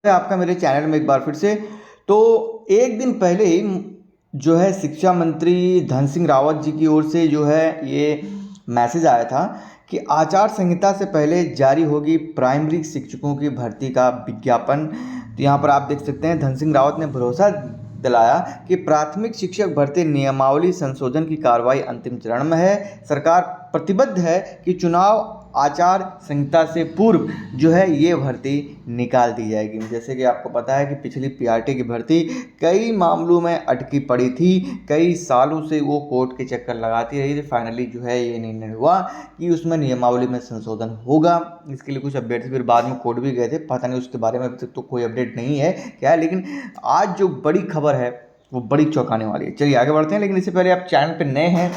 आपका मेरे चैनल में एक बार फिर से। तो एक दिन पहले ही जो है शिक्षा मंत्री धन सिंह रावत जी की ओर से जो है ये मैसेज आया था कि आचार संहिता से पहले जारी होगी प्राइमरी शिक्षकों की भर्ती का विज्ञापन। तो यहाँ पर आप देख सकते हैं धन सिंह रावत ने भरोसा दिलाया कि प्राथमिक शिक्षक भर्ती नियमावली संशोधन की कार्रवाई अंतिम चरण में है। सरकार प्रतिबद्ध है कि चुनाव आचार संहिता से पूर्व जो है ये भर्ती निकाल दी जाएगी। जैसे कि आपको पता है कि पिछली पीआरटी की भर्ती कई मामलों में अटकी पड़ी थी, कई सालों से वो कोर्ट के चक्कर लगाती रही थी। फाइनली जो है ये निर्णय हुआ कि उसमें नियमावली में संशोधन होगा। इसके लिए कुछ अभ्यर्थी फिर बाद में कोर्ट भी गए थे, पता नहीं उसके बारे में अभी तक तो कोई अपडेट नहीं है क्या है। लेकिन आज जो बड़ी खबर है वो बड़ी चौंकाने वाली है। चलिए आगे बढ़ते हैं, लेकिन इससे पहले आप चैनल पर नए हैं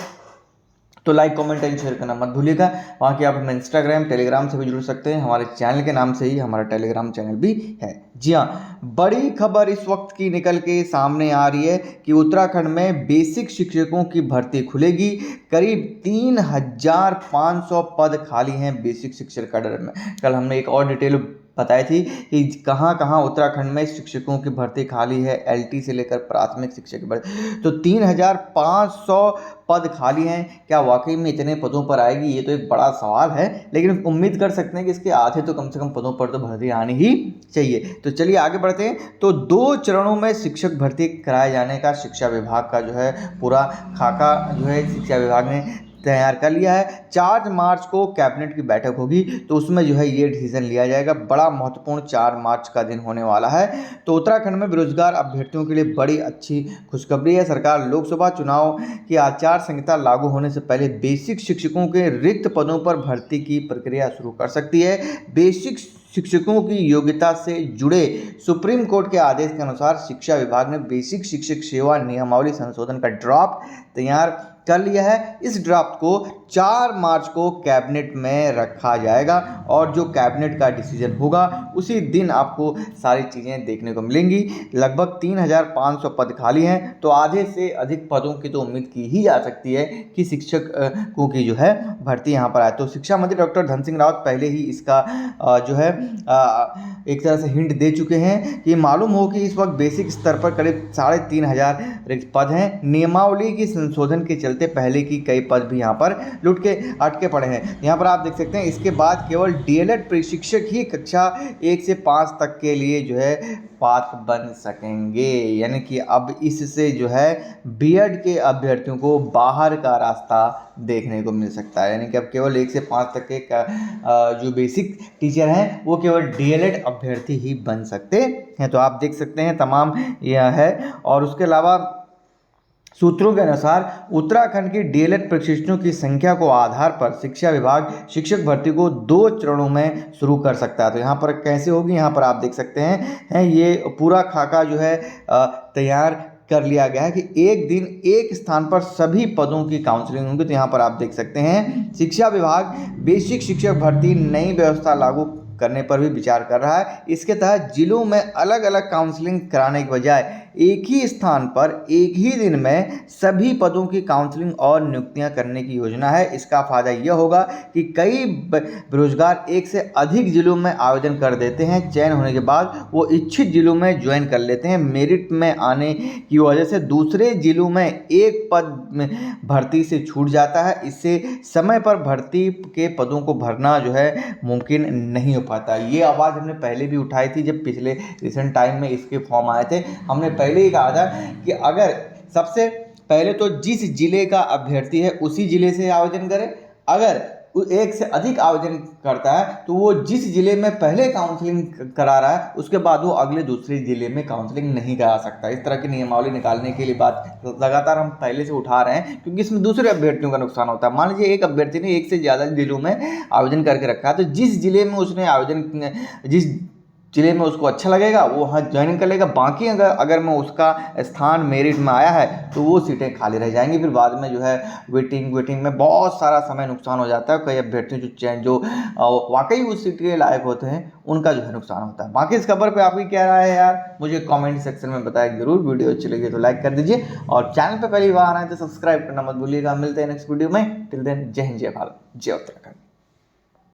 तो लाइक कमेंट एंड शेयर करना मत भूलिएगा। वहाँ की आप हमें इंस्टाग्राम टेलीग्राम से भी जुड़ सकते हैं, हमारे चैनल के नाम से ही हमारा टेलीग्राम चैनल भी है। जी हाँ, बड़ी खबर इस वक्त की निकल के सामने आ रही है कि उत्तराखंड में बेसिक शिक्षकों की भर्ती खुलेगी। करीब 3500 पद खाली हैं बेसिक शिक्षक कैडर में। कल हमने एक और डिटेल बताई थी कि कहाँ कहाँ उत्तराखंड में शिक्षकों की भर्ती खाली है, एलटी से लेकर प्राथमिक शिक्षक भर्ती। तो 3500 पद खाली हैं। क्या वाकई में इतने पदों पर आएगी, ये तो एक बड़ा सवाल है। लेकिन उम्मीद कर सकते हैं कि इसके आधे तो कम से कम पदों पर तो भर्ती आनी ही चाहिए। तो चलिए आगे बढ़ते हैं। तो 2 चरणों में शिक्षक भर्ती कराए जाने का शिक्षा विभाग का जो है पूरा खाका जो है शिक्षा विभाग ने तैयार कर लिया है। 4 मार्च को कैबिनेट की बैठक होगी तो उसमें जो है ये डिसीजन लिया जाएगा। बड़ा महत्वपूर्ण 4 मार्च का दिन होने वाला है। तो उत्तराखंड में बेरोजगार अभ्यर्थियों के लिए बड़ी अच्छी खुशखबरी है। सरकार लोकसभा चुनाव की आचार संहिता लागू होने से पहले बेसिक शिक्षकों के रिक्त पदों पर भर्ती की प्रक्रिया शुरू कर सकती है। बेसिक शिक्षकों की योग्यता से जुड़े सुप्रीम कोर्ट के आदेश के अनुसार शिक्षा विभाग ने बेसिक शिक्षक सेवा नियमावली संशोधन का ड्राफ्ट तैयार कर लिया है। इस ड्राफ्ट को 4 मार्च को कैबिनेट में रखा जाएगा और जो कैबिनेट का डिसीजन होगा उसी दिन आपको सारी चीज़ें देखने को मिलेंगी। लगभग 3500 पद खाली हैं, तो आधे से अधिक पदों की तो उम्मीद की ही जा सकती है कि शिक्षकों की जो है भर्ती यहाँ पर आए। तो शिक्षा मंत्री डॉक्टर धन सिंह रावत पहले ही इसका जो है एक तरह से हिंट दे चुके हैं कि मालूम हो कि इस वक्त बेसिक स्तर पर करीब 3500 रिक्त पद हैं। नियमावली की संशोधन के चलते पहले की कई पद भी यहाँ पर लुट के अटके पड़े हैं। यहाँ पर आप देख सकते हैं इसके बाद केवल डीएलएड प्रशिक्षक ही कक्षा 1 से 5 तक के लिए जो है पात्र बन सकेंगे। यानी कि अब इससे जो है बीएड के अभ्यर्थियों को बाहर का रास्ता देखने को मिल सकता है। यानी कि अब केवल 1 से 5 तक के जो बेसिक टीचर हैं वो केवल डीएलएड अभ्यर्थी ही बन सकते हैं। तो आप देख सकते हैं तमाम यह है। और उसके अलावा सूत्रों के अनुसार उत्तराखंड की डीएलएड प्रशिक्षकों की संख्या को आधार पर शिक्षा विभाग शिक्षक भर्ती को 2 चरणों में शुरू कर सकता है। तो यहाँ पर कैसे होगी, यहाँ पर आप देख सकते हैं ये पूरा खाका जो है तैयार कर लिया गया है कि एक दिन एक स्थान पर सभी पदों की काउंसलिंग होगी। तो यहाँ पर आप देख सकते हैं शिक्षा विभाग बेसिक शिक्षक भर्ती नई व्यवस्था लागू करने पर भी विचार कर रहा है। इसके तहत जिलों में अलग अलग काउंसलिंग कराने के बजाय एक ही स्थान पर एक ही दिन में सभी पदों की काउंसलिंग और नियुक्तियां करने की योजना है। इसका फायदा यह होगा कि कई बेरोजगार एक से अधिक जिलों में आवेदन कर देते हैं। चयन होने के बाद वो इच्छित जिलों में ज्वाइन कर लेते हैं। मेरिट में आने की वजह से दूसरे जिलों में एक पद में भर्ती से छूट जाता है। इससे समय पर भर्ती के पदों को भरना जो है मुमकिन नहीं हो पाता। ये आवाज़ हमने पहले भी उठाई थी जब पिछले रिसेंट टाइम में इसके फॉर्म आए थे। हमने पहले ही कहा था कि अगर सबसे पहले तो जिस जिले का अभ्यर्थी है उसी जिले से आवेदन करे। अगर एक से अधिक आवेदन करता है तो वो जिस जिले में पहले काउंसलिंग करा रहा है उसके बाद वो अगले दूसरे जिले में काउंसलिंग नहीं करा सकता। इस तरह की नियमावली निकालने के लिए बात लगातार हम पहले से उठा रहे हैं, क्योंकि इसमें दूसरे अभ्यर्थियों का नुकसान होता है। मान लीजिए एक अभ्यर्थी ने 1 से ज़्यादा जिलों में आवेदन करके रखा है, तो जिस जिले में उसने आवेदन जिस जिले में उसको अच्छा लगेगा वो वहाँ ज्वाइनिंग कर लेगा। बाकी अगर में उसका स्थान मेरिट में आया है तो वो सीटें खाली रह जाएंगी। फिर बाद में जो है वेटिंग में बहुत सारा समय नुकसान हो जाता है। कई अभ्यर्थी जो वाकई उस सीट के लायक होते हैं उनका जो है नुकसान होता है। बाकी इस खबर पे आपकी क्या राय है यार, मुझे कमेंट सेक्शन में बताएं जरूर। वीडियो अच्छी लगी तो लाइक कर दीजिए और चैनल पर पहली बार आए तो सब्सक्राइब करना मत भूलिएगा। मिलते हैं नेक्स्ट वीडियो में। टिल देन जय हिंद, जय भारत, जय उत्तराखंड।